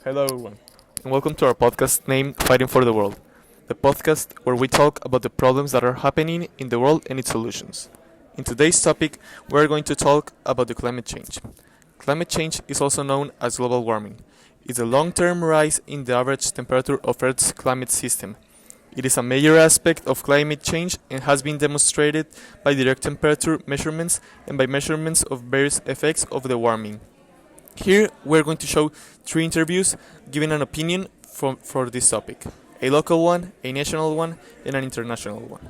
Hello, everyone, and welcome to our podcast named Fighting for the World, the podcast where we talk about the problems that are happening in the world and its solutions. In today's topic, we are going to talk about the climate change. Climate change is also known as global warming. It's a long term rise in the average temperature of Earth's climate system. It is a major aspect of climate change and has been demonstrated by direct temperature measurements and by measurements of various effects of the warming. Here we're going to show three interviews giving an opinion for this topic, a local one, a national one, and an international one.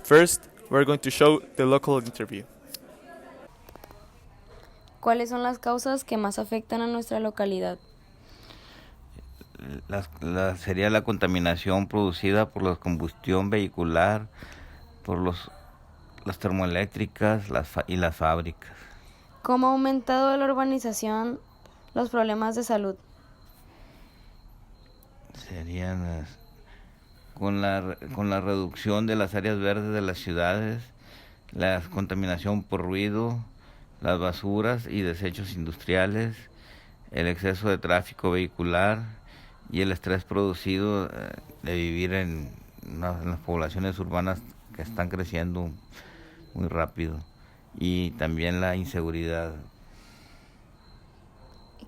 First, we're going to show the local interview. ¿Cuáles son las causas que más afectan a nuestra localidad? Sería la contaminación producida por la combustión vehicular, por las termoeléctricas y las fábricas. ¿Cómo ha aumentado la urbanización los problemas de salud? Serían con la reducción de las áreas verdes de las ciudades, la contaminación por ruido, las basuras y desechos industriales, el exceso de tráfico vehicular y el estrés producido de vivir en las poblaciones urbanas que están creciendo muy rápido, y también la inseguridad.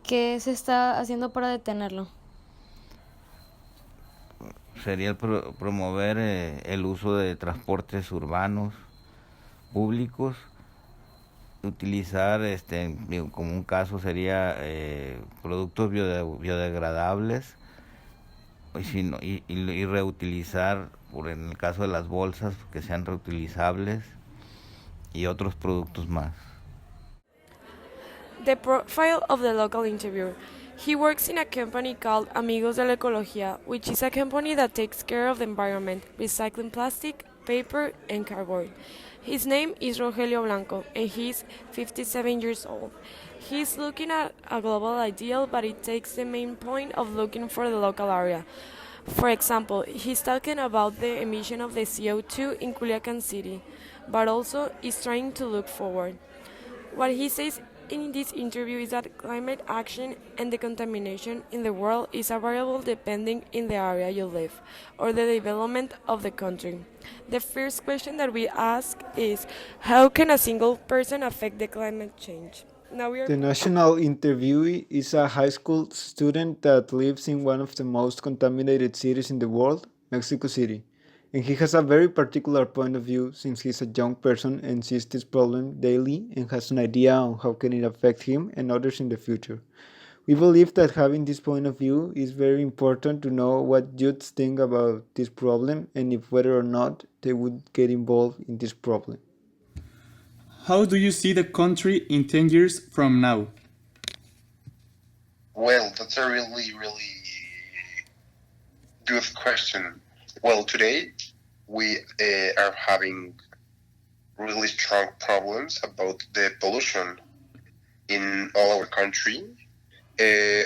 ¿Qué se está haciendo para detenerlo? Sería promover el uso de transportes urbanos públicos, utilizar, como un caso sería productos biodegradables, y reutilizar, en el caso de las bolsas, que sean reutilizables, y otros productos más. The profile of the local interviewer. He works in a company called Amigos de la Ecología, which is a company that takes care of the environment, recycling plastic, paper, and cardboard. His name is Rogelio Blanco, and he's 57 years old. He's looking at a global ideal, but it takes the main point of looking for the local area. For example, he's talking about the emission of the CO2 in Culiacan City, but also is trying to look forward. What he says in this interview is that climate action and the contamination in the world is a variable depending in the area you live or the development of the country. The first question that we ask is, how can a single person affect the climate change? The national interviewee is a high school student that lives in one of the most contaminated cities in the world, Mexico City. And he has a very particular point of view since he's a young person and sees this problem daily and has an idea on how can it affect him and others in the future. We believe that having this point of view is very important to know what youths think about this problem and if whether or not they would get involved in this problem. How do you see the country in 10 years from now? Well, that's a really, really good question. Well, today we are having really strong problems about the pollution in all our country.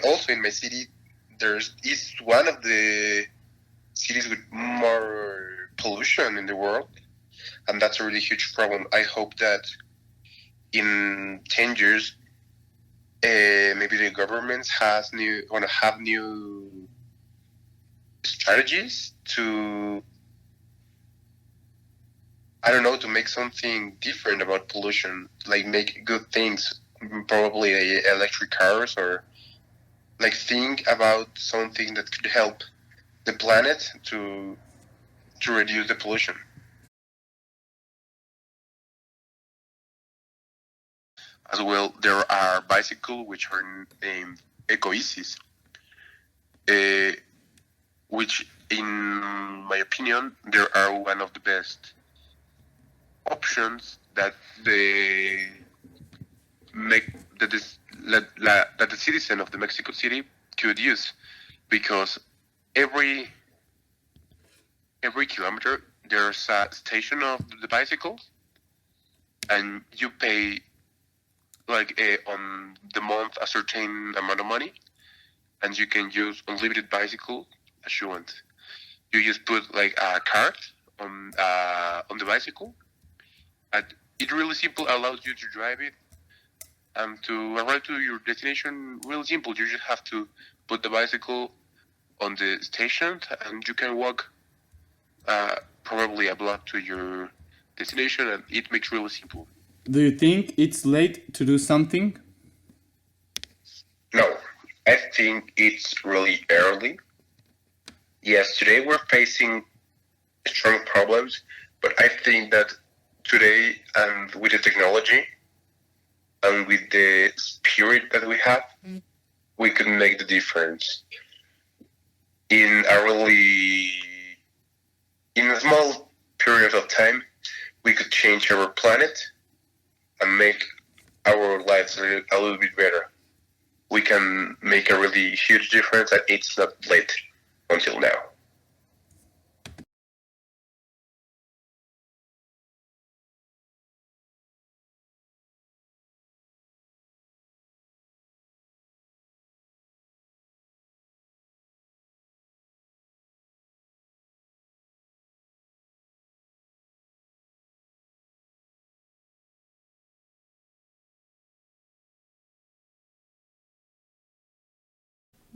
Also in my city, is one of the cities with more pollution in the world, and that's a really huge problem. I hope that in 10 years, maybe the governments want to have new strategies to, I don't know, to make something different about pollution, like make good things, probably electric cars, or like think about something that could help the planet to reduce the pollution. As well, there are bicycles which are named ecoicis, which, in my opinion, there are one of the best options that the citizen of the Mexico City could use, because every kilometer there's a station of the bicycles, and you pay on the month a certain amount of money, and you can use unlimited bicycle as you want. You just put a card on the bicycle, and it really simple allows you to drive it And to arrive to your destination, really simple. You just have to put the bicycle on the station, and you can walk probably a block to your destination, and it makes really simple. Do you think it's late to do something? No, I think it's really early. Yes, today we're facing strong problems, but I think that today, and with the technology and with the spirit that we have, we can make the difference in a small period of time. We could change our planet and make our lives a little bit better. We can make a really huge difference, and it's not late until now.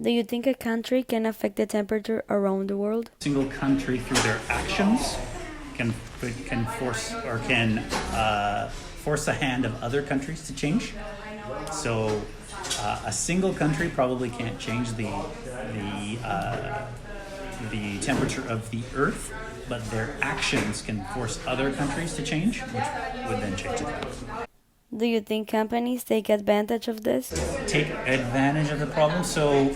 Do you think a country can affect the temperature around the world? Single country through their actions can force force the hand of other countries to change. So a single country probably can't change the temperature of the Earth, but their actions can force other countries to change, which would then change it. Do you think companies take advantage of this? Take advantage of the problem? So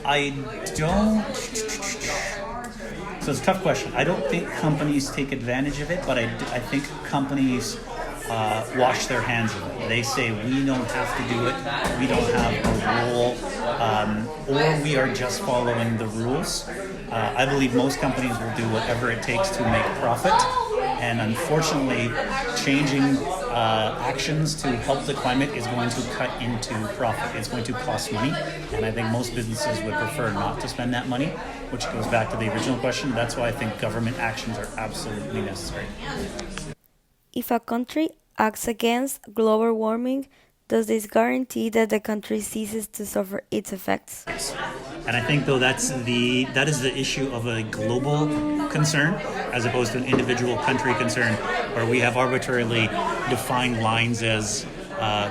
I don't. So it's a tough question. I don't think companies take advantage of it, but I think companies wash their hands of it. They say we don't have to do it, we don't have a role, or we are just following the rules. I believe most companies will do whatever it takes to make profit, and unfortunately, changing actions to help the climate is going to cut into profit. It's going to cost money, and I think most businesses would prefer not to spend that money, which goes back to the original question. That's why I think government actions are absolutely necessary. If a country acts against global warming, does this guarantee that the country ceases to suffer its effects? And I think, though, that is the issue of a global concern as opposed to an individual country concern, where we have arbitrarily defined lines as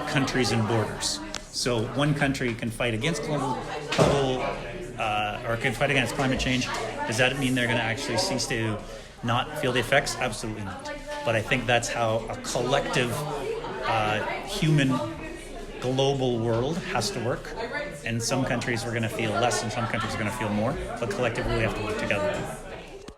countries and borders. So one country can fight against or can fight against climate change. Does that mean they're going to actually cease to not feel the effects? Absolutely not. But I think that's how a collective human global world has to work. And some countries are going to feel less and some countries are going to feel more, but collectively we have to work together.